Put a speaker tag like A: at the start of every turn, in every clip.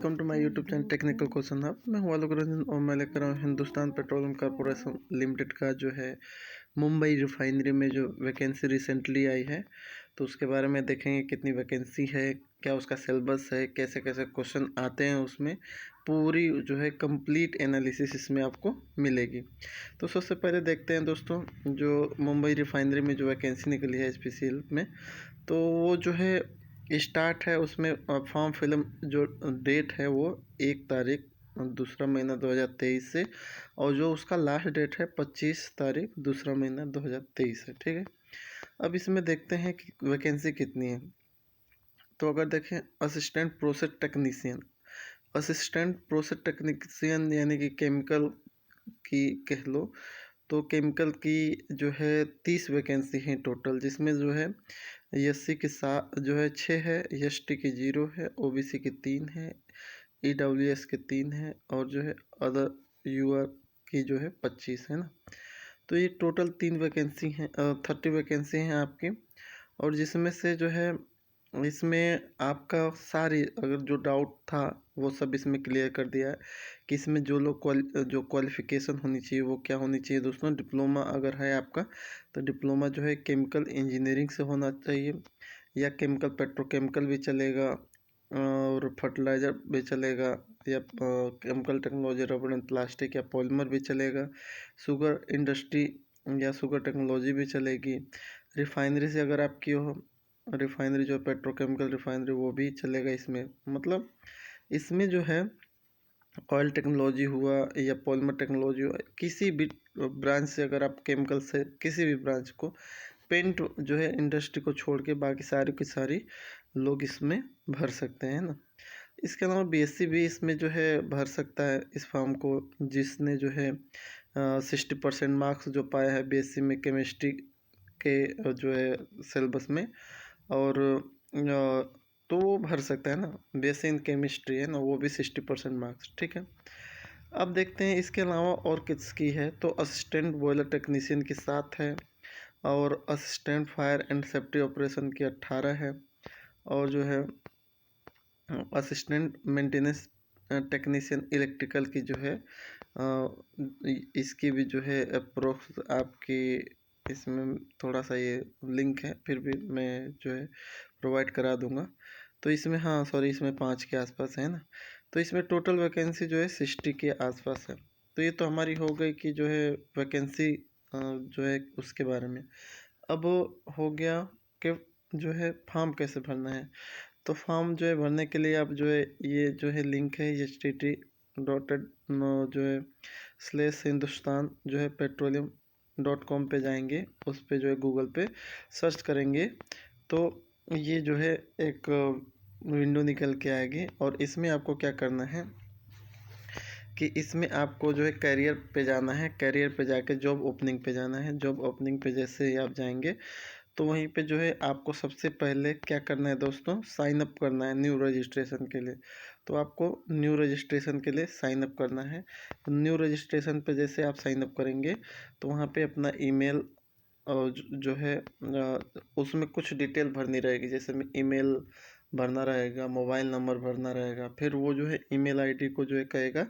A: Welcome to my YouTube channel technical question hub. मैं हूं आलोक रंजन और मैं लेकर आया हूं हिंदुस्तान पेट्रोलियम कॉर्पोरेशन लिमिटेड का जो है मुंबई रिफाइनरी में जो वैकेंसी रिसेंटली आई है, तो उसके बारे में देखेंगे कितनी वैकेंसी है, क्या उसका सिलेबस है, कैसे कैसे क्वेश्चन आते हैं, उसमें पूरी जो है कंप्लीट एनालिसिस इसमें आपको मिलेगी। तो सबसे पहले देखते हैं दोस्तों, जो मुंबई रिफाइनरी में जो वैकेंसी निकली है एचपीसीएल में, तो वो जो है स्टार्ट है उसमें फॉर्म फिलअप जो डेट है वो 1 तारीख दूसरा महीना 2023 से, और जो उसका लास्ट डेट है 25 तारीख दूसरा महीना 2023 है। ठीक है, अब इसमें देखते हैं कि वैकेंसी कितनी है। तो अगर देखें असिस्टेंट प्रोसेस टेक्नीशियन यानी कि केमिकल की कह लो, तो केमिकल की जो है 30 वैकेंसी हैं टोटल, जिसमें जो है एससी की 7 जो है 6 है, एसटी की 0 है, ओबीसी की 3 है, ईडब्ल्यूएस के 3 है, और जो है अदर यूआर की जो है 25 है ना। तो ये टोटल 30 वैकेंसी हैं आपकी। और जिसमें से जो है इसमें आपका सारी अगर जो डाउट था वो सब इसमें क्लियर कर दिया है कि इसमें जो क्वालिफ़िकेशन होनी चाहिए वो क्या होनी चाहिए दोस्तों। डिप्लोमा अगर है आपका तो डिप्लोमा जो है केमिकल इंजीनियरिंग से होना चाहिए, या केमिकल पेट्रोकेमिकल भी चलेगा, और फर्टिलाइज़र भी चलेगा, या chemical technology rubber and plastic या पॉलीमर भी चलेगा, शुगर इंडस्ट्री या शुगर टेक्नोलॉजी भी चलेगी। रिफाइनरी से अगर आपकी हो, रिफाइनरी जो पेट्रोकेमिकल रिफाइनरी वो भी चलेगा इसमें। मतलब इसमें जो है ऑयल टेक्नोलॉजी हुआ या पॉलीमर टेक्नोलॉजी हुआ, किसी भी ब्रांच से अगर आप केमिकल से किसी भी ब्रांच को, पेंट जो है इंडस्ट्री को छोड़ के बाकी सारी की सारी लोग इसमें भर सकते हैं ना। इसके अलावा बीएससी भी इसमें जो है भर सकता है इस फॉर्म को, जिसने जो है 60% मार्क्स जो पाया है बीएससी में केमिस्ट्री के जो है सिलेबस में, और तो वो भर सकता है ना। बीएससी इन केमिस्ट्री है ना, वो भी 60% मार्क्स। ठीक है, अब देखते हैं इसके अलावा और किसकी है। तो असिस्टेंट बॉयलर टेक्नीशियन की 7 है, और assistant fire and safety operation की 18 है, और जो है असिस्टेंट मेंटेनेंस टेक्नीशियन इलेक्ट्रिकल की जो है इसकी भी जो है अप्रोक्स आपकी, इसमें थोड़ा सा ये लिंक है, फिर भी मैं जो है प्रोवाइड करा दूंगा। तो इसमें हाँ सॉरी, इसमें 5 के आसपास है ना। तो इसमें टोटल वैकेंसी जो है 60 के आसपास है। तो ये तो हमारी हो गई कि जो है वैकेंसी जो है उसके बारे में। अब हो गया कि जो है फॉर्म कैसे भरना है। तो फॉर्म जो है भरने के लिए आप जो है ये जो है लिंक है http जो है /हिंदुस्तान जो है petroleum.com पे जाएंगे, उस पे जो है गूगल पे सर्च करेंगे तो ये जो है एक विंडो निकल के आएगी। और इसमें आपको क्या करना है कि इसमें आपको जो है कैरियर पे जाना है, कैरियर पे जाके जॉब ओपनिंग पे जाना है। जॉब ओपनिंग पे जैसे ही आप जाएंगे तो वहीं पे जो है आपको सबसे पहले क्या करना है दोस्तों, साइन अप करना है न्यू रजिस्ट्रेशन के लिए। तो आपको न्यू रजिस्ट्रेशन के लिए साइन अप करना है। न्यू रजिस्ट्रेशन पे जैसे आप साइन अप करेंगे तो वहाँ पे अपना ईमेल और जो है उसमें कुछ डिटेल भरनी रहेगी, जैसे में ईमेल भरना रहेगा, मोबाइल नंबर भरना रहेगा। फिर वो जो है ईमेल आईडी को जो है कहेगा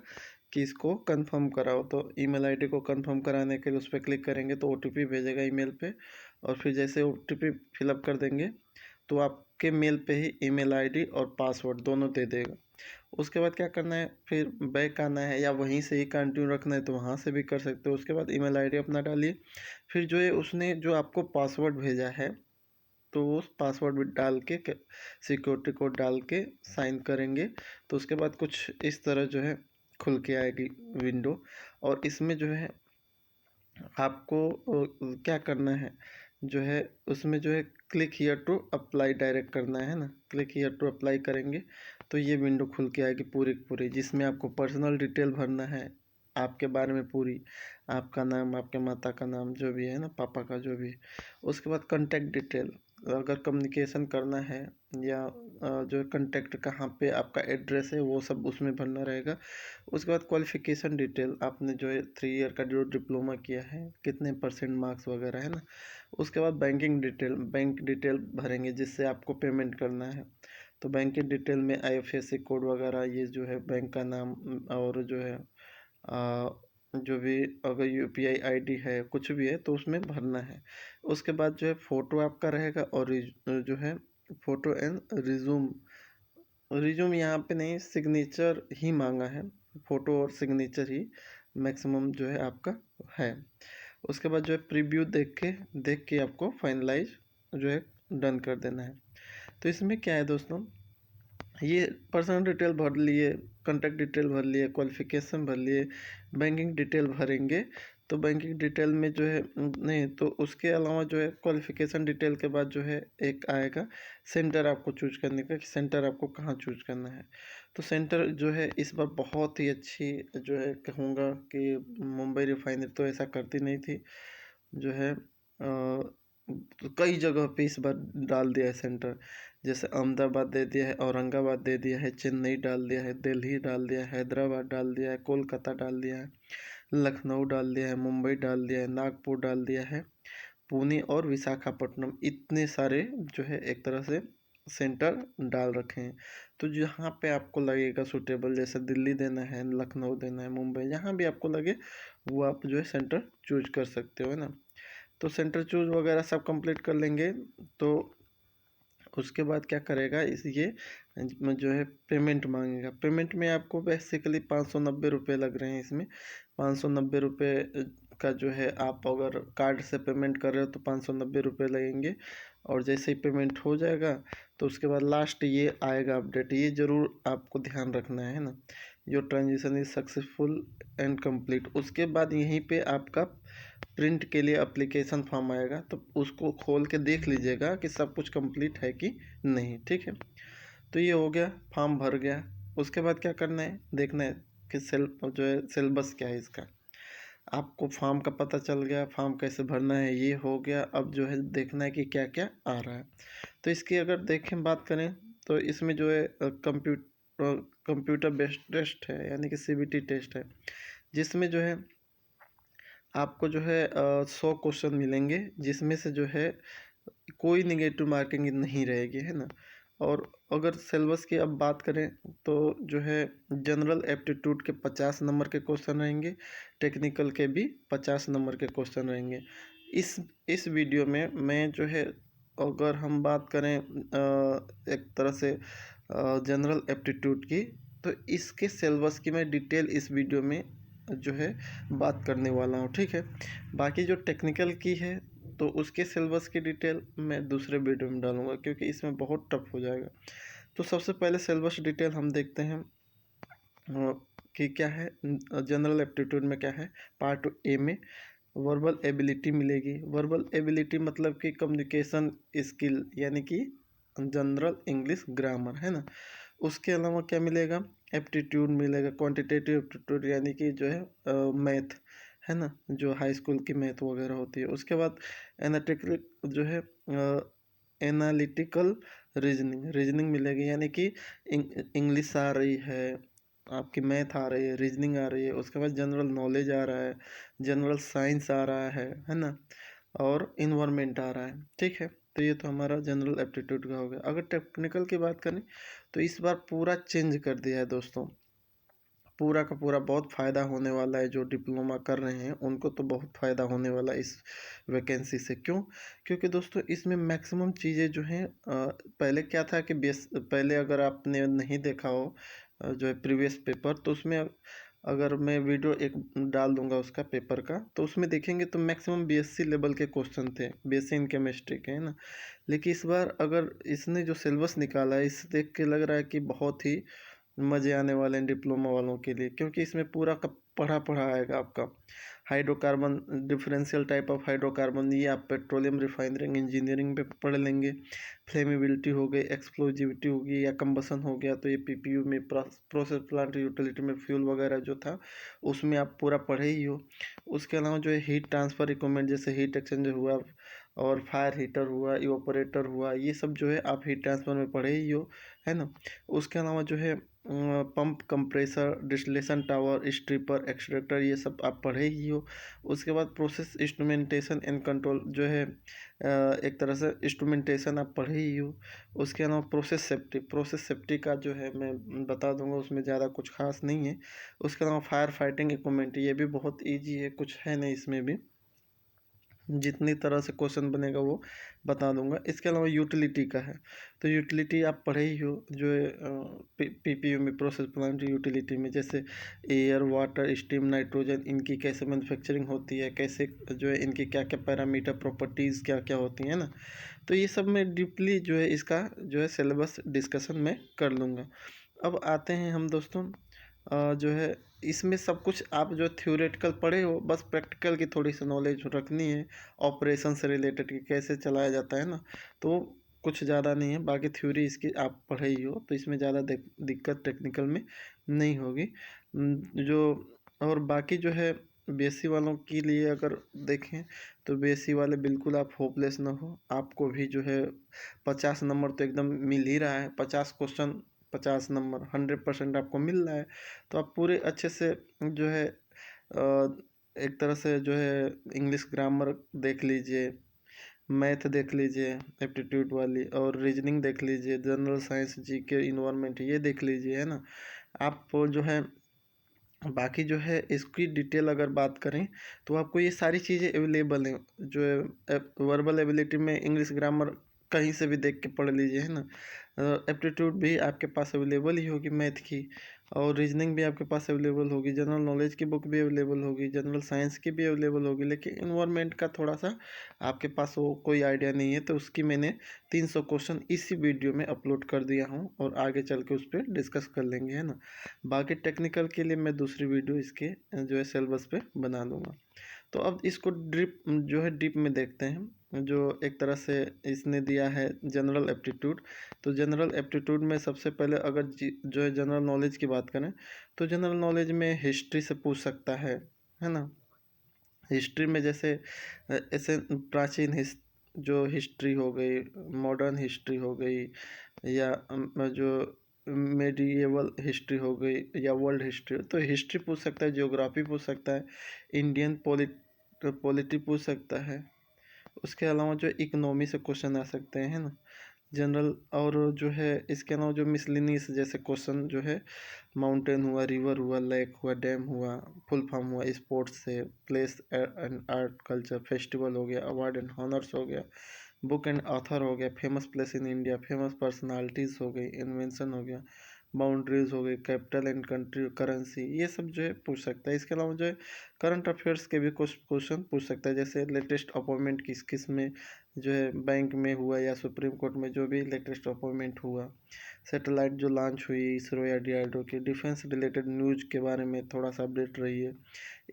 A: कि इसको कंफर्म कराओ। तो ईमेल आईडी को कंफर्म कराने के लिए उस पर क्लिक करेंगे तो ओटीपी भेजेगा ईमेल पे, और फिर जैसे ओटीपी फिलअप कर देंगे तो आपके मेल पे ही ईमेल आईडी और पासवर्ड दोनों दे देगा। उसके बाद क्या करना है, फिर बैक आना है, या वहीं से ही कंटिन्यू रखना है तो वहाँ से भी कर सकते हो। उसके बाद ईमेल आईडी अपना डालिए, फिर जो है उसने जो आपको पासवर्ड भेजा है तो उस पासवर्ड भी डाल के सिक्योरिटी कोड डाल के साइन करेंगे। तो उसके बाद कुछ इस तरह जो है खुल के आएगी विंडो। और इसमें जो है आपको क्या करना है, जो है उसमें जो है click here to apply direct करना है ना। क्लिक हियर टू अप्लाई करेंगे तो ये विंडो खुल के आएगी पूरी की पूरी, जिसमें आपको पर्सनल डिटेल भरना है आपके बारे में पूरी, आपका नाम, आपके माता का नाम जो भी है ना, पापा का जो भी है। उसके बाद कॉन्टैक्ट डिटेल, अगर कम्युनिकेशन करना है, या जो है कॉन्टैक्ट कहाँ पे आपका एड्रेस है वो सब उसमें भरना रहेगा। उसके बाद क्वालिफ़िकेशन डिटेल, आपने जो है 3 ईयर का जो डिप्लोमा किया है, कितने % मार्क्स वगैरह है ना। उसके बाद बैंक डिटेल भरेंगे जिससे आपको पेमेंट करना है। तो बैंक की डिटेल में IFSC कोड वगैरह, ये जो है बैंक का नाम, और जो है जो भी अगर UPI ID है, कुछ भी है तो उसमें भरना है। उसके बाद जो है फ़ोटो आपका रहेगा, और जो है फ़ोटो एंड रिज्यूम यहाँ पे नहीं, सिग्नेचर ही मांगा है। फ़ोटो और सिग्नेचर ही मैक्सिमम जो है आपका है। उसके बाद जो है प्रीव्यू देख के आपको फाइनलाइज जो है डन कर देना है। तो इसमें क्या है दोस्तों, ये पर्सनल डिटेल भर लिए, कॉन्टैक्ट डिटेल भर लिए, क्वालिफिकेशन भर लिए, बैंकिंग डिटेल भरेंगे। तो बैंकिंग डिटेल में जो है नहीं, तो उसके अलावा जो है क्वालिफिकेशन डिटेल के बाद जो है एक आएगा सेंटर आपको चूज करने का, कि सेंटर आपको कहाँ चूज करना है। तो सेंटर जो है इस बार बहुत ही अच्छी जो है कहूँगा कि मुंबई रिफाइनरी तो ऐसा करती नहीं थी, जो है तो कई जगह पे इस बार डाल दिया है सेंटर। जैसे अहमदाबाद दे दिया है, औरंगाबाद दे दिया है, चेन्नई डाल दिया है, दिल्ली डाल दिया है, हैदराबाद डाल दिया है, कोलकाता डाल दिया है, लखनऊ डाल दिया है, मुंबई डाल दिया है, नागपुर डाल दिया है, पुणे और विशाखापट्टनम, इतने सारे जो है एक तरह से सेंटर डाल रखे हैं। तो जहाँ पे आपको लगेगा सूटेबल, जैसे दिल्ली देना है, लखनऊ देना है, मुंबई, जहाँ भी आपको लगे वो आप जो है सेंटर चूज कर सकते हो, है ना। तो सेंटर चूज वगैरह सब कंप्लीट कर लेंगे। तो उसके बाद क्या करेगा, इस ये जो है पेमेंट मांगेगा। पेमेंट में आपको बेसिकली 590 रुपये लग रहे हैं इसमें। 590 रुपये का जो है, आप अगर कार्ड से पेमेंट कर रहे हो तो 590 रुपये लगेंगे। और जैसे ही पेमेंट हो जाएगा तो उसके बाद लास्ट ये आएगा अपडेट, ये ज़रूर आपको ध्यान रखना है ना, your transaction is successful and complete. उसके बाद यहीं पे आपका प्रिंट के लिए एप्लीकेशन फॉर्म आएगा, तो उसको खोल के देख लीजिएगा कि सब कुछ कंप्लीट है कि नहीं, ठीक है। तो ये हो गया, फॉर्म भर गया। उसके बाद क्या करना है, देखना है कि जो है सिलेबस क्या है इसका। आपको फॉर्म का पता चल गया, फॉर्म कैसे भरना है ये हो गया। अब जो है देखना है कि क्या क्या आ रहा है। तो इसकी अगर देखें बात करें तो इसमें जो है कंप्यूटर बेस्ड टेस्ट है, यानी कि CBT टेस्ट है, जिसमें जो है आपको जो है 100 क्वेश्चन मिलेंगे, जिसमें से जो है कोई निगेटिव मार्किंग नहीं रहेगी, है ना। और अगर सिलेबस की अब बात करें तो जो है जनरल एप्टीट्यूड के 50 नंबर के क्वेश्चन रहेंगे, टेक्निकल के भी 50 नंबर के क्वेश्चन रहेंगे। इस वीडियो में मैं जो है, अगर हम बात करें एक तरह से जनरल एप्टीट्यूड की, तो इसके सिलेबस की मैं डिटेल इस वीडियो में जो है बात करने वाला हूँ, ठीक है। बाकी जो टेक्निकल की है तो उसके सिलेबस की डिटेल मैं दूसरे वीडियो में डालूंगा, क्योंकि इसमें बहुत टफ हो जाएगा। तो सबसे पहले सिलेबस डिटेल हम देखते हैं कि क्या है। जनरल एप्टीट्यूड में क्या है, पार्ट ए में वर्बल एबिलिटी मिलेगी। वर्बल एबिलिटी मतलब कि कम्युनिकेशन स्किल, यानी कि जनरल इंग्लिश ग्रामर, है ना। उसके अलावा क्या मिलेगा, एप्टीट्यूड मिलेगा, क्वांटिटेटिव एप्टीट्यूड, यानी कि जो है मैथ, है ना, जो हाई स्कूल की मैथ वगैरह होती है। उसके बाद एनालिटिकल जो है एनालिटिकल रीजनिंग मिलेगी, यानी कि इंग्लिश आ रही है, आपकी मैथ आ रही है, रीजनिंग आ रही है। उसके बाद जनरल नॉलेज आ रहा है, जनरल साइंस आ रहा है ना, और इन्वायरमेंट आ रहा है, ठीक है। तो ये तो हमारा जनरल एप्टीट्यूड का हो गया। अगर टेक्निकल की बात करें तो इस बार पूरा चेंज कर दिया है दोस्तों, पूरा का पूरा। बहुत फ़ायदा होने वाला है, जो डिप्लोमा कर रहे हैं उनको तो बहुत फ़ायदा होने वाला है इस वैकेंसी से। क्यों? क्योंकि दोस्तों इसमें मैक्सिमम चीज़ें जो हैं, पहले क्या था कि पहले अगर आपने नहीं देखा हो जो है प्रीवियस पेपर, तो उसमें अगर मैं वीडियो एक डाल दूंगा उसका पेपर का, तो उसमें देखेंगे तो मैक्सिमम BSc लेवल के क्वेश्चन थे, BSc इन केमिस्ट्री के, है ना। लेकिन इस बार अगर इसने जो सिलेबस निकाला है, इसे देख के लग रहा है कि बहुत ही मज़े आने वाले हैं डिप्लोमा वालों के लिए, क्योंकि इसमें पूरा का पढ़ा आएगा आपका। Hydrocarbon, differential type of hydrocarbon, ये आप पेट्रोलियम रिफाइनरिंग इंजीनियरिंग पे पढ़ लेंगे। फ्लेमेबिलिटी हो गई, एक्सप्लोजिविटी होगी या कंबसन हो गया, तो ये PPU में, प्रोसेस प्लांट यूटिलिटी में फ्यूल वगैरह जो था उसमें आप पूरा पढ़े ही हो। उसके अलावा जो है हीट ट्रांसफ़र इक्विपमेंट, जैसे हीट एक्सचेंजर हुआ और फायर हीटर हुआ, इवापोरेटर हुआ, ये सब जो है आप हीट ट्रांसफ़र में पढ़े ही हो, है ना। उसके अलावा जो है pump, compressor, distillation tower, stripper, extractor, ये सब आप पढ़े ही हो। उसके बाद प्रोसेस इंस्ट्रूमेंटेशन एंड कंट्रोल जो है एक तरह से इंस्ट्रूमेंटेशन आप पढ़े ही हो। उसके अलावा प्रोसेस सेफ्टी का जो है मैं बता दूंगा, उसमें ज़्यादा कुछ खास नहीं है। उसके अलावा फायर फाइटिंग इक्विपमेंट, ये भी बहुत ईजी है, कुछ है नहीं इसमें भी, जितनी तरह से क्वेश्चन बनेगा वो बता दूंगा। इसके अलावा यूटिलिटी का है, तो यूटिलिटी आप पढ़े ही हो, जो है पीपीयू में, प्रोसेस प्लांट यूटिलिटी में, जैसे एयर, वाटर, स्टीम, नाइट्रोजन, इनकी कैसे मैन्युफैक्चरिंग होती है, कैसे जो है इनकी क्या क्या पैरामीटर, प्रॉपर्टीज़ क्या क्या होती हैं ना। तो ये सब मैं डीपली जो है इसका जो है सिलेबस डिस्कशन में कर लूँगा। अब आते हैं हम दोस्तों जो है इसमें सब कुछ आप जो थ्योरेटिकल पढ़े हो, बस प्रैक्टिकल की थोड़ी सी नॉलेज रखनी है, ऑपरेशन से रिलेटेड कि कैसे चलाया जाता है ना। तो कुछ ज़्यादा नहीं है, बाकी थ्योरी इसकी आप पढ़े ही हो, तो इसमें ज़्यादा दिक्कत टेक्निकल में नहीं होगी। जो और बाकी जो है बीएससी वालों के लिए अगर देखें तो बीएससी वाले बिल्कुल आप होपलेस ना हो, आपको भी जो है 50 नंबर तो एकदम मिल ही रहा है, 50 क्वेश्चन 50 नंबर, 100% आपको मिल रहा है। तो आप पूरे अच्छे से जो है एक तरह से जो है इंग्लिश ग्रामर देख लीजिए, मैथ देख लीजिए एप्टीट्यूड वाली, और रीजनिंग देख लीजिए, जनरल साइंस, जीके, इन्वायरमेंट, ये देख लीजिए, है ना। आप जो है बाकी जो है इसकी डिटेल अगर बात करें तो आपको ये सारी चीज़ें अवेलेबल हैं, जो है वर्बल एबिलिटी में इंग्लिश ग्रामर कहीं से भी देख के पढ़ लीजिए, है ना। एप्टीट्यूड भी आपके पास अवेलेबल ही होगी मैथ की, और रीजनिंग भी आपके पास अवेलेबल होगी, जनरल नॉलेज की बुक भी अवेलेबल होगी, जनरल साइंस की भी अवेलेबल होगी। लेकिन इन्वायरमेंट का थोड़ा सा आपके पास वो कोई आइडिया नहीं है, तो उसकी मैंने 300 क्वेश्चन इसी वीडियो में अपलोड कर दिया हूँ, और आगे चल के उस पर डिस्कस कर लेंगे, है ना। बाकी टेक्निकल के लिए मैं दूसरी वीडियो इसके जो है सिलेबस पे बना दूंगा। तो अब इसको ड्रिप जो है डीप में देखते हैं। जो एक तरह से इसने दिया है जनरल एप्टीट्यूड, तो जनरल एप्टीट्यूड में सबसे पहले अगर जो है जनरल नॉलेज की बात करें, तो जनरल नॉलेज में हिस्ट्री से पूछ सकता है ना। हिस्ट्री में जैसे ऐसे प्राचीन जो हिस्ट्री हो गई, मॉडर्न हिस्ट्री हो गई, या जो मेडिएवल हिस्ट्री हो गई, या वर्ल्ड हिस्ट्री, तो हिस्ट्री पूछ सकता है, ज्योग्राफी पूछ सकता है, इंडियन पॉलिटी पूछ सकता है। उसके अलावा जो इकोनॉमी से क्वेश्चन आ सकते हैं, है ना, जनरल। और जो है इसके अलावा जो मिसलिनियस जैसे क्वेश्चन जो है, माउंटेन हुआ, रिवर हुआ, लेक हुआ, डैम हुआ, फुल फॉर्म हुआ, स्पोर्ट्स से, place and art culture, festival हो गया, अवार्ड एंड हॉनर्स हो गया, बुक एंड ऑथर हो गया, famous place in India, famous personalities हो गई, इन्वेंशन हो गया, बाउंड्रीज हो गई, कैपिटल एंड कंट्री करेंसी, ये सब जो है पूछ सकता है। इसके अलावा जो है करंट अफेयर्स के भी कुछ क्वेश्चन पूछ सकता है, जैसे लेटेस्ट अपॉइंटमेंट किस किस में जो है बैंक में हुआ, या सुप्रीम कोर्ट में जो भी लेटेस्ट अपॉइंटमेंट हुआ, सैटेलाइट जो लॉन्च हुई इसरो या डीआरडीओ की, डिफेंस रिलेटेड न्यूज के बारे में थोड़ा सा अपडेट रही है,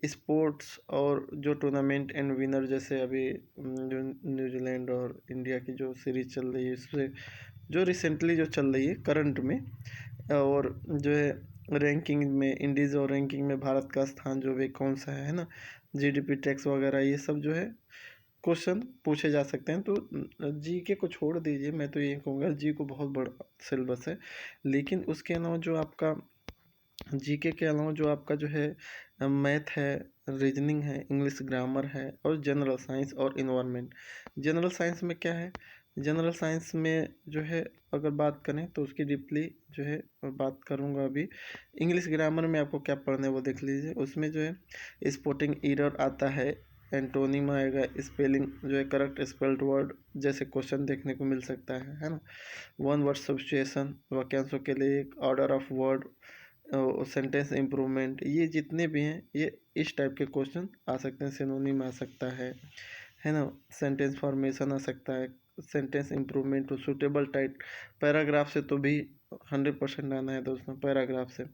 A: स्पोर्ट्स और जो टूर्नामेंट एंड विनर, जैसे अभी जो न्यूजीलैंड और इंडिया की जो सीरीज चल रही है, इससे जो रिसेंटली जो चल रही है करंट में, और जो है रैंकिंग में इंडीज़, और रैंकिंग में भारत का स्थान जो भी कौन सा है ना, जीडीपी टैक्स वगैरह, ये सब जो है क्वेश्चन पूछे जा सकते हैं। तो जी के को छोड़ दीजिए, मैं तो ये कहूँगा जी को बहुत बड़ा सिलेबस है। लेकिन उसके अलावा जो आपका जीके के अलावा जो आपका जो है मैथ है, रीजनिंग है, इंग्लिश ग्रामर है, और जनरल साइंस और इन्वायरमेंट। जनरल साइंस में क्या है, जनरल साइंस में जो है अगर बात करें तो उसकी डीपली जो है बात करूंगा अभी। इंग्लिश ग्रामर में आपको क्या पढ़ना है वो देख लीजिए, उसमें जो है स्पोर्टिंग एरर आता है, एंटोनिम आएगा, स्पेलिंग जो है करेक्ट स्पेल्ड वर्ड जैसे क्वेश्चन देखने को मिल सकता है ना। वन वर्ड सब्स्टिट्यूशन, वाक्यांशों के लिए एक order of word, sentence improvement, ये जितने भी हैं ये इस टाइप के क्वेश्चन आ सकते हैं। सिनोनिम आ सकता है ना, सेंटेंस फॉर्मेशन आ सकता है, sentence improvement, suitable type, paragraph से तो भी 100% आना है दोस्तों, पैराग्राफ से,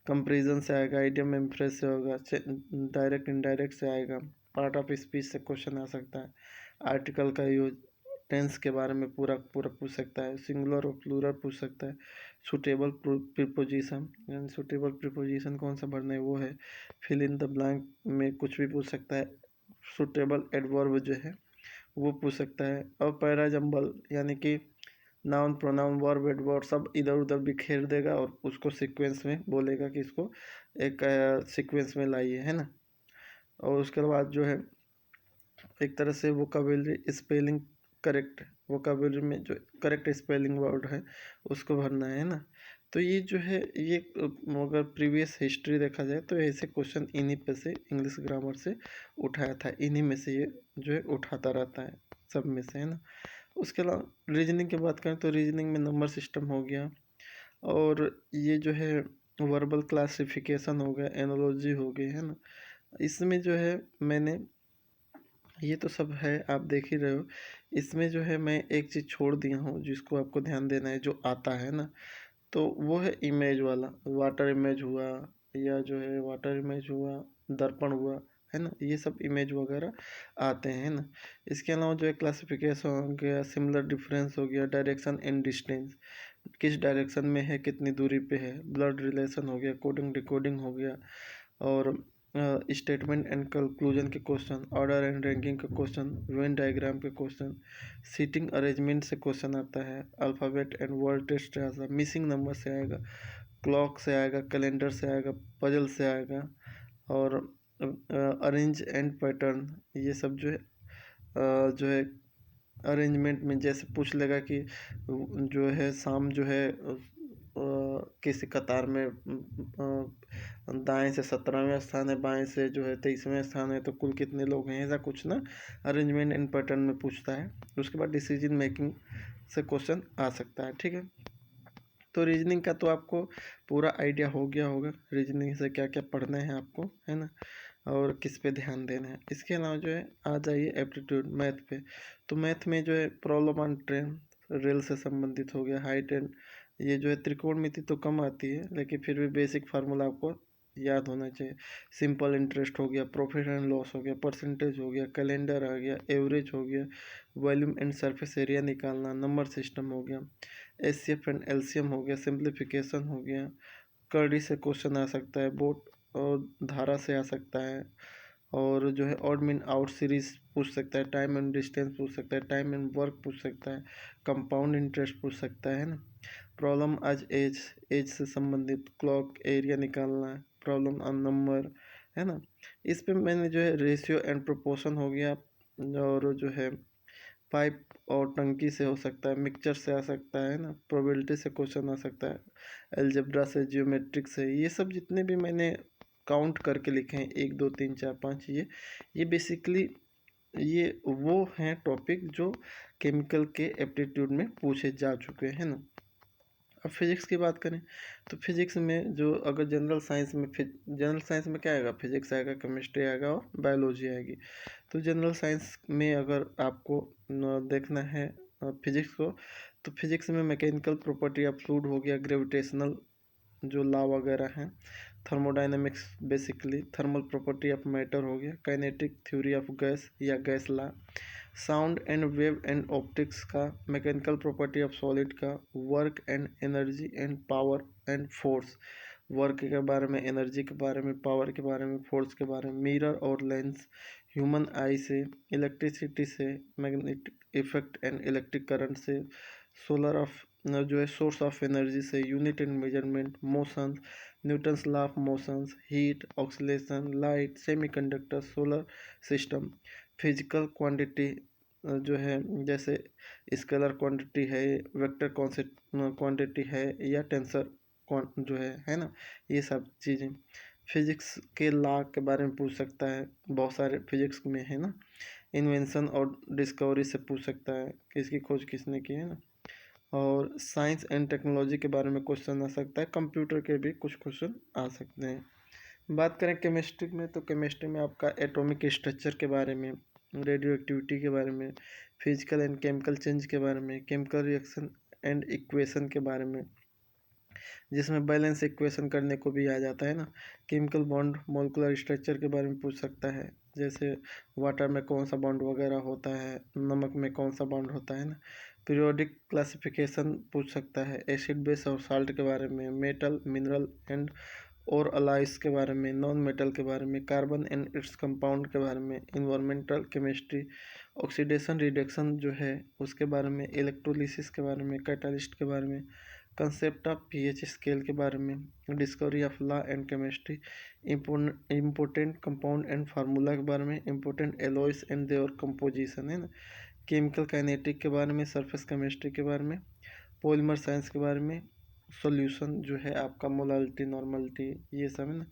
A: कंपेरिजन से आएगा, आइडियम इम्प्रेस से होगा, डायरेक्ट इनडायरेक्ट से आएगा, पार्ट ऑफ स्पीच से क्वेश्चन आ सकता है, आर्टिकल का यूज, टेंस के बारे में पूरा पूरा पूछ सकता है, सिंगुलर और प्लूरल पूछ सकता है, सूटेबल प्रीपोजिशन, यानी सूटेबल प्रीपोजिशन कौन सा भरना है वो है, फिल इन द ब्लैंक में कुछ भी पूछ सकता है, सूटेबल एडवर्ब जो है वो पूछ सकता है, और पैराजम्बल यानी कि नाउन प्रोनाउन वर्ब एडवर्ब सब इधर उधर बिखेर देगा और उसको सीक्वेंस में बोलेगा कि इसको एक सीक्वेंस में लाइए, है ना। और उसके बाद जो है एक तरह से वोकाबुलरी स्पेलिंग करेक्ट, वोकाबुलरी में जो करेक्ट स्पेलिंग वर्ड है उसको भरना है ना। तो ये जो है ये अगर प्रीवियस हिस्ट्री देखा जाए तो ऐसे क्वेश्चन इन्हीं पे से इंग्लिश ग्रामर से उठाया था, इन्हीं में से ये जो है उठाता रहता है सब में से, है ना। उसके अलावा रीजनिंग की बात करें तो रीजनिंग में नंबर सिस्टम हो गया, और ये जो है वर्बल क्लासिफिकेशन हो गया, एनालॉजी हो गई, है ना। इसमें जो है मैंने ये तो सब है आप देख ही रहे हो। इसमें जो है मैं एक चीज़ छोड़ दिया हूँ जिसको आपको ध्यान देना है, जो आता है ना, तो वो है इमेज वाला। वाटर इमेज हुआ, या जो है वाटर इमेज हुआ, दर्पण हुआ, है ना, ये सब इमेज वगैरह आते हैं ना। इसके अलावा जो है क्लासिफिकेशन हो गया, सिमिलर डिफरेंस हो गया, डायरेक्शन एंड डिस्टेंस, किस डायरेक्शन में है, कितनी दूरी पे है, ब्लड रिलेशन हो गया, कोडिंग डिकोडिंग हो गया, और स्टेटमेंट एंड कंक्लूजन के क्वेश्चन, ऑर्डर एंड रैंकिंग का क्वेश्चन, वेन डायग्राम के क्वेश्चन, सीटिंग अरेंजमेंट से क्वेश्चन आता है, अल्फ़ाबेट एंड वर्ड टेस्ट से आता है, मिसिंग नंबर से आएगा, क्लॉक से आएगा, कैलेंडर से आएगा, पजल से आएगा, और अरेंज एंड पैटर्न, ये सब जो है अरेंजमेंट में जैसे पूछ लेगा कि जो है शाम जो है किसी कतार में दाएं से 17वें स्थान है, बाएं से जो है 23वें स्थान है, तो कुल कितने लोग हैं, ऐसा कुछ ना अरेंजमेंट एंड पैटर्न में पूछता है। उसके बाद डिसीजन मेकिंग से क्वेश्चन आ सकता है, ठीक है। तो रीजनिंग का तो आपको पूरा आइडिया हो गया होगा, रीजनिंग से क्या क्या पढ़ना है आपको, है ना, और किस पे ध्यान देना है। इसके अलावा जो है आ जाइए एप्टीट्यूड मैथ पे। तो मैथ में जो है प्रॉब्लम ऑन ट्रेन, रेल से संबंधित हो गया, हाइट एंड, ये जो है त्रिकोणमिति तो कम आती है लेकिन फिर भी बेसिक फार्मूला आपको याद होना चाहिए। सिंपल इंटरेस्ट हो गया, प्रॉफिट एंड लॉस हो गया, परसेंटेज हो गया, कैलेंडर आ गया, एवरेज हो गया, वॉल्यूम एंड सरफेस एरिया निकालना, नंबर सिस्टम हो गया, एचसीएफ एंड एलसीएम हो गया, सिंप्लीफिकेशन हो गया, कर्ली से क्वेश्चन आ सकता है, बोट और धारा से आ सकता है, और जो है ऑड मीन आउट सीरीज पूछ सकता है, टाइम एंड डिस्टेंस पूछ सकता है, टाइम एंड वर्क पूछ सकता है, कंपाउंड इंटरेस्ट पूछ सकता है ना। प्रॉब्लम आज एज, एज से संबंधित, क्लॉक एरिया निकालना है, प्रॉब्लम ऑन नंबर, है ना। इस पे मैंने जो है रेशियो एंड प्रोपोर्शन हो गया, और जो है पाइप और टंकी से हो सकता है, मिक्सचर से आ सकता है ना, प्रोबेबिलिटी से क्वेश्चन आ सकता है, अलजेब्रा से, जियोमेट्रिक से, ये सब जितने भी मैंने काउंट करके लिखे हैं 1 2 3 4 5, ये बेसिकली ये वो हैं टॉपिक जो केमिकल के एप्टीट्यूड में पूछे जा चुके हैं ना। अब फिजिक्स की बात करें तो फिजिक्स में जो अगर जनरल साइंस में जनरल साइंस में क्या आएगा, फिजिक्स आएगा, केमिस्ट्री आएगा और बायोलॉजी आएगी। तो जनरल साइंस में अगर आपको देखना है फिजिक्स को, तो फिजिक्स में मैकेनिकल प्रॉपर्टी ऑफ फ्लूइड हो गया, ग्रेविटेशनल जो लॉ वगैरह हैं, thermodynamics basically, thermal property of matter हो गया, काइनेटिक थ्योरी ऑफ गैस या gas law, sound and wave and optics का, मैकेनिकल प्रॉपर्टी ऑफ सॉलिड का, work and energy and power and force, work के बारे में, एनर्जी के बारे में, पावर के बारे में, फोर्स के बारे में, मिरर और लेंस, ह्यूमन आई से, इलेक्ट्रिसिटी से, magnetic effect and electric current से, सोलर ऑफ जो है सोर्स ऑफ एनर्जी से, unit and measurement, motion, Newton's law of motions, heat, oscillation, light, semiconductor, solar system, physical quantity जो है जैसे स्केलर क्वांटिटी है, वेक्टर क्वांटिटी है, या टेंसर जो है ना, ये सब चीज़ें। फिजिक्स के लॉ के बारे में पूछ सकता है, बहुत सारे फिजिक्स में है ना। इन्वेंशन और डिस्कवरी से पूछ सकता है कि इसकी खोज किसने की, है ना। और साइंस एंड टेक्नोलॉजी के बारे में क्वेश्चन आ सकता है, कंप्यूटर के भी कुछ क्वेश्चन आ सकते हैं। बात करें केमिस्ट्री में तो केमिस्ट्री में आपका एटॉमिक स्ट्रक्चर के बारे में, रेडियो एक्टिविटी के बारे में, फिजिकल एंड केमिकल चेंज के बारे में, केमिकल रिएक्शन एंड इक्वेशन के बारे में, जिसमें बैलेंस इक्वेशन करने को भी आ जाता है ना। केमिकल बॉन्ड, मॉलिक्यूलर स्ट्रक्चर के बारे में पूछ सकता है, जैसे वाटर में कौन सा बॉन्ड वगैरह होता है, नमक में कौन सा बॉन्ड होता है ना। पीरियोडिक क्लासिफिकेशन पूछ सकता है, एसिड बेस और साल्ट के बारे में, मेटल, मिनरल एंड और अलाइस के बारे में, नॉन मेटल के बारे में, कार्बन एंड इट्स कंपाउंड के बारे में, इन्वायरमेंटल केमिस्ट्री, ऑक्सीडेशन रिडक्शन जो है उसके बारे में, इलेक्ट्रोलिसिस के बारे में, कैटालिस्ट के बारे में, कंसेप्ट ऑफ पीएच स्केल के बारे में, discovery of law and chemistry, important compound and formula के बारे में, important Alois and their composition, है ना, केमिकल काइनेटिक के बारे में, सरफेस केमिस्ट्री के बारे में, पॉलीमर साइंस के बारे में, सॉल्यूशन जो है आपका मोलालिटी, नॉर्मलिटी, ये सब है ना,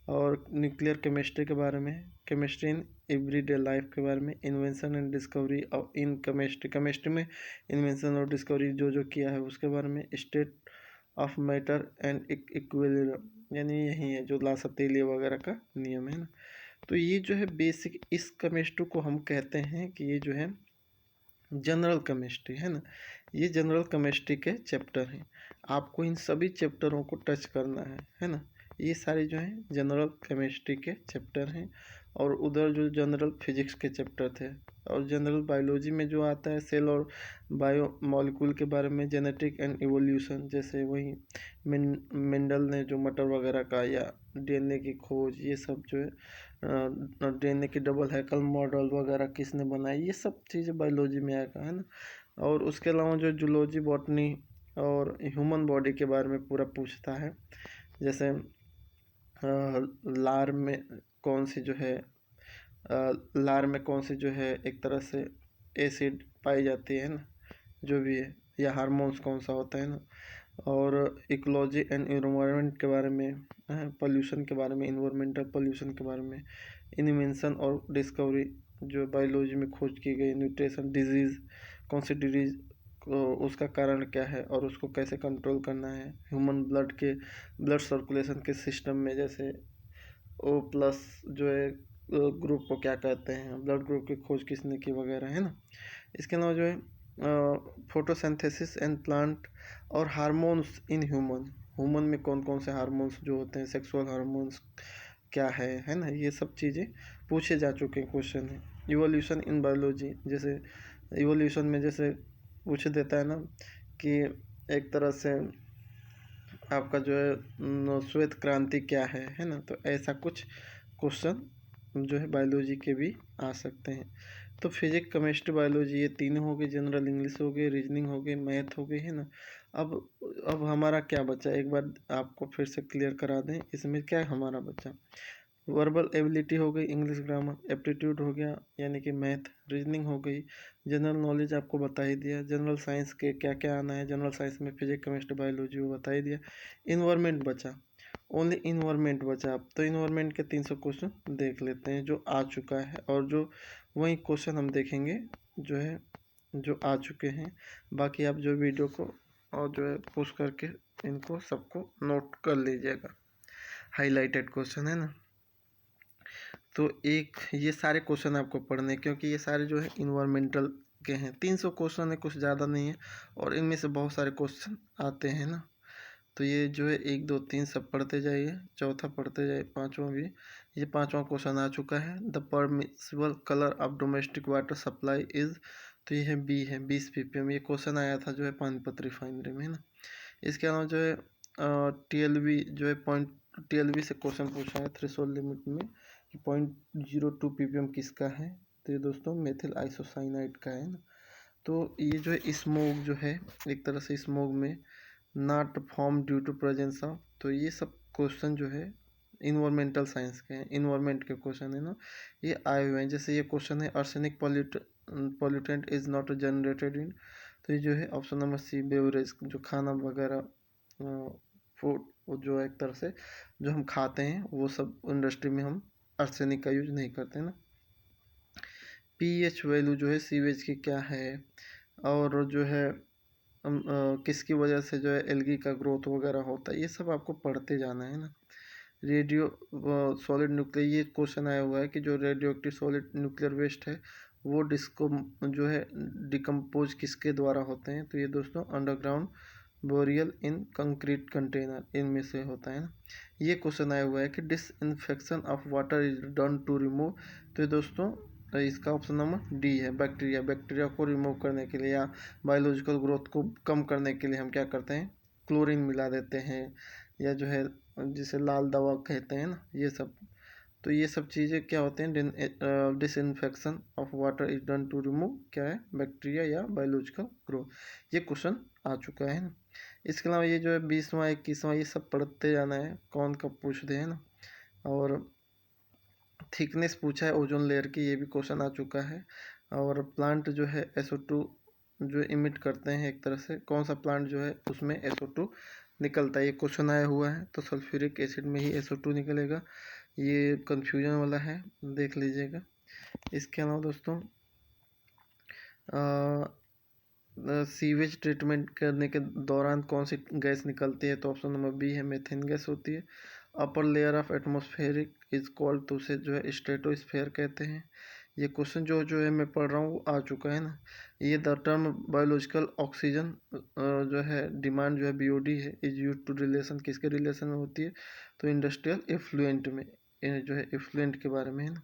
A: और न्यूक्लियर केमिस्ट्री के बारे में, केमिस्ट्री इन एवरीडे लाइफ के बारे में, इन्वेंशन एंड डिस्कवरी और इन केमिस्ट्री, केमिस्ट्री में इन्वेंशन और डिस्कवरी जो जो किया है उसके बारे में, state of matter and equilibrium, यानी यही है जो लासतेलिया वगैरह का नियम है ना। तो ये जो है बेसिक इस केमिस्ट्री को हम कहते हैं कि ये जो है जनरल केमिस्ट्री है ना, ये जनरल केमिस्ट्री के चैप्टर हैं। आपको इन सभी चैप्टरों को टच करना है ना। ये सारे जो हैं जनरल केमिस्ट्री के चैप्टर हैं, और उधर जो जनरल फिजिक्स के चैप्टर थे, और जनरल बायोलॉजी में जो आता है सेल और बायो मॉलिक्यूल के बारे में, जेनेटिक एंड इवोल्यूशन, जैसे वही मेंडल ने जो मटर वगैरह का, या डीएनए की खोज, ये सब जो है डीएनए की डबल हेकल मॉडल वगैरह किसने बनाई, ये सब चीज़ें बायोलॉजी में आएगा, है ना। और उसके अलावा जो जूलॉजी, बॉटनी और ह्यूमन बॉडी के बारे में पूरा पूछता है, जैसे लार में कौन सी जो है लार में कौन सी जो है एक तरह से एसिड पाई जाती है ना, जो भी है, या हार्मोन्स कौन सा होता है ना, और इकोलॉजी एंड एनवायरनमेंट के बारे में, पोल्यूशन के बारे में, इन्वायरमेंटल पोल्यूशन के बारे में, इन्वेंशन और डिस्कवरी जो बायोलॉजी में खोज की गई, न्यूट्रिशन, डिजीज़, कौन सी डिजीज़ उसका कारण क्या है और उसको कैसे कंट्रोल करना है, ह्यूमन ब्लड सर्कुलेशन के सिस्टम में, जैसे ओ प्लस जो है ग्रुप को क्या कहते हैं, ब्लड ग्रुप की खोज किसने की वगैरह, है ना। इसके अलावा जो है फोटोसिंथेसिस एंड प्लांट और हार्मोन्स इन ह्यूमन में कौन कौन से हार्मोन्स जो होते हैं, सेक्सुअल हार्मोन्स क्या है ना, ये सब चीज़ें पूछे जा चुके हैं, क्वेश्चन है। इवोल्यूशन इन बायोलॉजी, जैसे इवोल्यूशन में जैसे पूछ देता है ना कि एक तरह से आपका जो है श्वेत क्रांति क्या है ना, तो ऐसा कुछ क्वेश्चन जो है बायोलॉजी के भी आ सकते हैं। तो फिजिक्स, केमिस्ट्री, बायोलॉजी, ये तीनों हो गए, जनरल इंग्लिश हो गई, रीजनिंग हो गई, मैथ हो गई, है ना। अब हमारा क्या बचा, एक बार आपको फिर से क्लियर करा दें, इसमें क्या हमारा बचा, वर्बल एबिलिटी हो गई, इंग्लिश ग्रामर, एप्टीट्यूड हो गया यानी कि मैथ, रीजनिंग हो गई, जनरल नॉलेज आपको बता ही दिया, जनरल साइंस के क्या क्या आना है, जनरल साइंस में फिजिक्स, केमिस्ट्री, बायोलॉजी वो बता ही दिया। इन्वायरमेंट बचा, ओनली इन्वायरमेंट बचा। अब तो इन्वायरमेंट के 300 क्वेश्चन देख लेते हैं जो आ चुका है, और जो वही क्वेश्चन हम देखेंगे जो है जो आ चुके हैं। बाकी आप जो वीडियो को और जो है पुश करके इनको सबको नोट कर लीजिएगा, हाईलाइटेड क्वेश्चन है ना। तो एक ये सारे क्वेश्चन आपको पढ़ने, क्योंकि ये सारे जो है इन्वायरमेंटल के हैं, 300 क्वेश्चन है, कुछ ज़्यादा नहीं है, और इनमें से बहुत सारे क्वेश्चन आते हैं ना। तो ये जो है 1 2 3 सब पढ़ते जाइए, चौथा पढ़ते जाइए, पाँचवा भी। ये पाँचवा क्वेश्चन आ चुका है, the permissible colour of domestic water supply is, तो ये है बी है 20 ppm। ये क्वेश्चन आया था जो है पानीपत रिफाइनरी में, है ना। इसके अलावा जो है TLV जो है पॉइंट, TLV से क्वेश्चन पूछा है थ्रेशोल्ड लिमिट में कि 0.02 ppm किसका है, तो ये दोस्तों मेथिल आइसोसाइनाइड का है ना। तो ये जो है स्मोक जो है एक तरह से स्मोक में not form due to presence of, तो ये सब क्वेश्चन जो है इन्वायरमेंटल साइंस के हैं, इन्वायरमेंट के क्वेश्चन है ना, ये आए हुए हैं। जैसे ये क्वेश्चन है arsenic pollutant is not generated in, तो ये जो है ऑप्शन नंबर सी, बेवरेज, जो खाना वगैरह फूड, वो जो एक तरह से जो हम खाते हैं वो सब इंडस्ट्री में हम आर्सेनिक का यूज नहीं करते ना। pH वैल्यू जो है सीवेज की क्या है, और जो है किसकी वजह से जो है एल्गी का ग्रोथ वगैरह होता है, ये सब आपको पढ़ते जाना है ना। रेडियो सॉलिड न्यूक्लियर, ये क्वेश्चन आया हुआ है कि जो radioactive solid nuclear waste है वो डिस्को जो है डिकम्पोज किसके द्वारा होते हैं, तो ये दोस्तों अंडरग्राउंड बोरियल इन कंक्रीट कंटेनर, इनमें से होता है ना। ये क्वेश्चन आया हुआ है कि disinfection of water is done to remove, तो ये दोस्तों इसका ऑप्शन नंबर डी है, बैक्टीरिया को रिमूव करने के लिए या बायोलॉजिकल ग्रोथ को कम करने के लिए हम क्या करते हैं, क्लोरीन मिला देते हैं, या जो है जिसे लाल दवा कहते हैं ना, ये सब। तो ये सब चीज़ें क्या होते हैं, disinfection of water is done to remove क्या है, बैक्टीरिया या बायोलॉजिकल ग्रोथ। ये क्वेश्चन आ चुका है ना। इसके अलावा ये जो है 20वां 21वां ये सब पढ़ते जाना है, कौन कब पूछते हैं ना। और थिकनेस पूछा है ओजोन लेयर की, ये भी क्वेश्चन आ चुका है। और प्लांट जो है SO2 जो इमिट करते हैं एक तरह से, कौन सा प्लांट जो है उसमें SO2 निकलता है, ये क्वेश्चन आया हुआ है। तो सल्फ्यूरिक एसिड में ही SO2 निकलेगा, ये कन्फ्यूजन वाला है, देख लीजिएगा। इसके अलावा दोस्तों सीवेज ट्रीटमेंट करने के दौरान कौन सी गैस निकलती है, तो ऑप्शन नंबर बी है, मेथेन गैस होती है। Upper layer of atmospheric is called, तो उसे जो है स्ट्रेटोस्फेयर कहते हैं। ये क्वेश्चन जो है मैं पढ़ रहा हूँ वो आ चुका है ना। ये द टर्म बायोलॉजिकल ऑक्सीजन जो है डिमांड जो है BOD है, इज यूज टू रिलेशन, किसके रिलेशन में होती है, तो इंडस्ट्रियल एफ्लुएंट में, ये जो है एफ्लुएंट के बारे में है ना।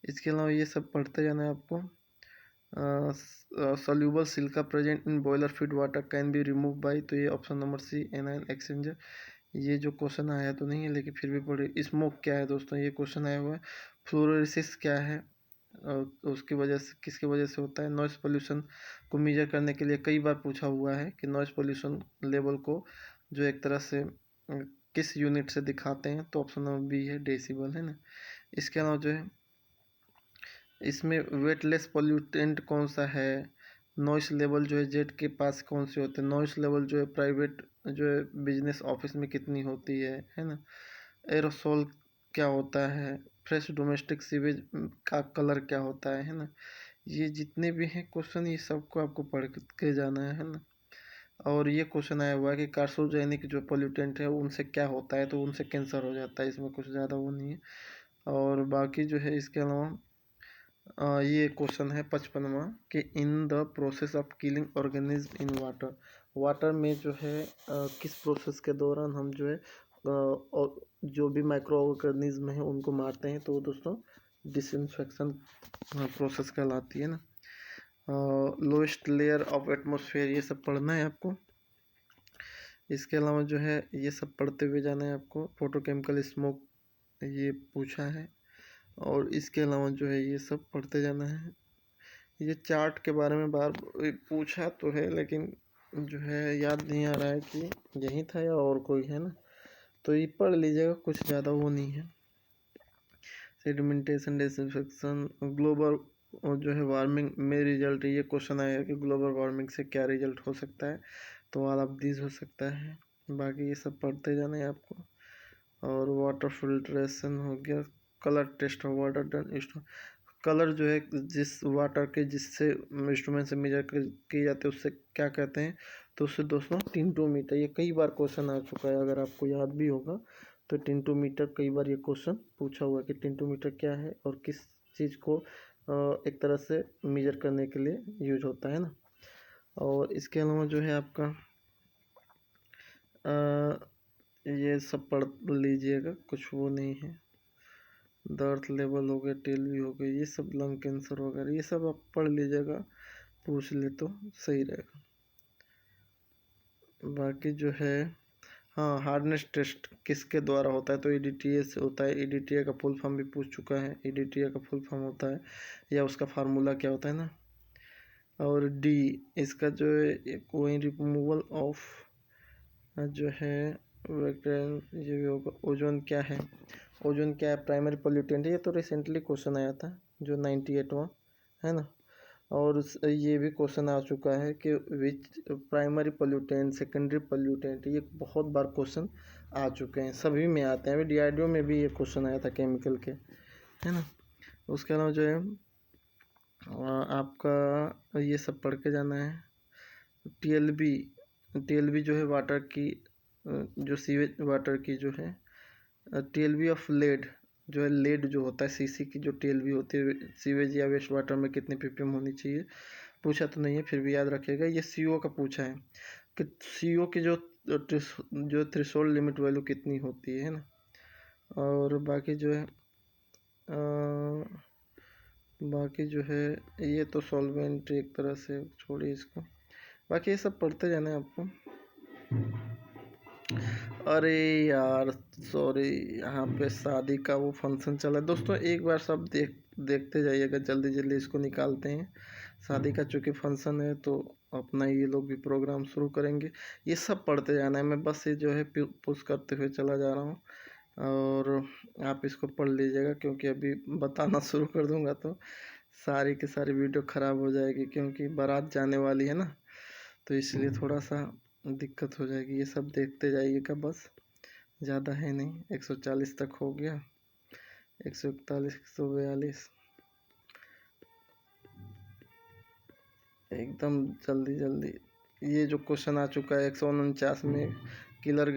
A: इसके अलावा ये सब पढ़ते जाना है आपको। Soluble silica present in boiler feed water can be remove by, तो ये ऑप्शन नंबर सी, एनाइल एक्सचेंजर। ये जो क्वेश्चन आया तो नहीं है लेकिन फिर भी पढ़े। स्मोक क्या है दोस्तों, ये क्वेश्चन आया हुआ है। फ्लोरोसिस क्या है, उसकी वजह से, किसकी वजह से होता है। नॉइस पोल्यूशन को मेजर करने के लिए कई बार पूछा हुआ है कि नॉइस पोल्यूशन लेवल को जो एक तरह से किस यूनिट से दिखाते हैं, तो ऑप्शन नंबर बी है, डेसिबल है ना। इसके अलावा जो है इसमें वेटलेस पोल्यूटेंट कौन सा है, नॉइस लेवल जो है जेट के पास कौन से होते हैं, नॉइस लेवल जो है प्राइवेट जो है बिजनेस ऑफिस में कितनी होती है ना। एरोसोल क्या होता है, फ्रेश डोमेस्टिक सीवेज का कलर क्या होता है ना। ये जितने भी हैं क्वेश्चन, ये सबको आपको पढ़ के जाना है ना। और ये क्वेश्चन आया हुआ है कि कार्सोजेनिक जो पोल्यूटेंट है उनसे क्या होता है, तो उनसे कैंसर हो जाता है, इसमें कुछ ज़्यादा वो नहीं है। और बाकी जो है इसके अलावा ये क्वेश्चन है 55वां कि in the process of killing organism in water, water में जो है किस प्रोसेस के दौरान हम जो है और जो भी माइक्रो ऑर्गेनिज्म है उनको मारते हैं, तो दोस्तों डिसइंफेक्शन प्रोसेस कहलाती है ना। लोएस्ट लेयर ऑफ एटमॉस्फेयर, ये सब पढ़ना है आपको। इसके अलावा जो है ये सब पढ़ते हुए जाना है आपको। फोटोकेमिकल स्मोक ये पूछा है, और इसके अलावा जो है ये सब पढ़ते जाना है। ये चार्ट के बारे में बार पूछा तो है लेकिन जो है याद नहीं आ रहा है कि यही था या और कोई है ना, तो ये पढ़ लीजिएगा, कुछ ज़्यादा वो नहीं है। सेडिमेंटेशन, डिसइंफेक्शन, ग्लोबल और जो है वार्मिंग में रिजल्ट, ये क्वेश्चन आएगा कि ग्लोबल वार्मिंग से क्या रिजल्ट हो सकता है, तो ऑल ऑफ दिस हो सकता है। बाकी ये सब पढ़ते जाना है आपको। और वाटर फिल्ट्रेशन हो गया, colour test of water done, colour जो है जिस वाटर के जिससे इंस्ट्रूमेंट से मेजर किए जाते हैं उससे क्या कहते हैं, तो उससे दोस्तों टिंटोमीटर। ये कई बार क्वेश्चन आ चुका है, अगर आपको याद भी होगा तो टिंटोमीटर कई बार ये क्वेश्चन पूछा हुआ है कि टिंटोमीटर क्या है और किस चीज़ को एक तरह से मेजर करने के लिए यूज होता है ना। और इसके अलावा जो है आपका ये सब पढ़ लीजिएगा, कुछ वो नहीं है। दर्द लेवल हो गया, टेलवी हो गई, ये सब लंग कैंसर वगैरह ये सब आप पढ़ लीजिएगा, पूछ ले तो सही रहेगा। बाकी जो है हाँ, हार्डनेस टेस्ट किसके द्वारा होता है, तो EDTA से होता है। EDTA का फुल फॉर्म भी पूछ चुका है, EDTA का फुल फॉर्म होता है या उसका फार्मूला क्या होता है ना। और D इसका जो है कोई रिमूवल ऑफ जो है ये भी होगा। ओजोन क्या है, ओजोन क्या है, प्राइमरी पोल्यूटेंट है, ये तो रिसेंटली क्वेश्चन आया था जो 98वां है ना। और ये भी क्वेश्चन आ चुका है कि विच प्राइमरी पोल्यूटेंट, सेकेंडरी पोल्यूटेंट, ये बहुत बार क्वेश्चन आ चुके हैं, सभी में आते हैं। अभी DRDO में भी ये क्वेश्चन आया था केमिकल के, है ना। उसके अलावा जो है आपका ये सब पढ़ के जाना है। TLB जो है वाटर की जो सीवेज वाटर की जो है TLB ऑफ लेड, जो है लेड जो होता है सीसी की जो TLB होती है सीवेज या वेस्ट वाटर में कितनी ppm होनी चाहिए, पूछा तो नहीं है फिर भी याद रखेगा। ये CO का पूछा है कि CO की जो थ्रेशोल्ड लिमिट वैल्यू कितनी होती है ना। और बाकी जो है बाकी जो है ये तो सॉल्वेंट एक तरह से छोड़िए इसको, बाकी ये सब पढ़ते जाना है आपको। अरे यार सॉरी, यहाँ पे शादी का वो फंक्शन चला है दोस्तों। एक बार सब देखते जाइएगा, जल्दी जल्दी इसको निकालते हैं। शादी का चूँकि फंक्शन है तो अपना ये लोग भी प्रोग्राम शुरू करेंगे। ये सब पढ़ते जाना है, मैं बस ये जो है पुश करते हुए चला जा रहा हूँ और आप इसको पढ़ लीजिएगा, क्योंकि अभी बताना शुरू कर दूंगा तो सारी की सारी वीडियो ख़राब हो जाएगी, क्योंकि बारात जाने वाली है ना, तो इसलिए थोड़ा सा दिक्कत हो जाएगी। ये सब देखते जाइएगा बस, ज़्यादा है नहीं। 140 तक हो गया, 141, 142, एकदम जल्दी जल्दी। ये जो क्वेश्चन आ चुका है 149 में, किलर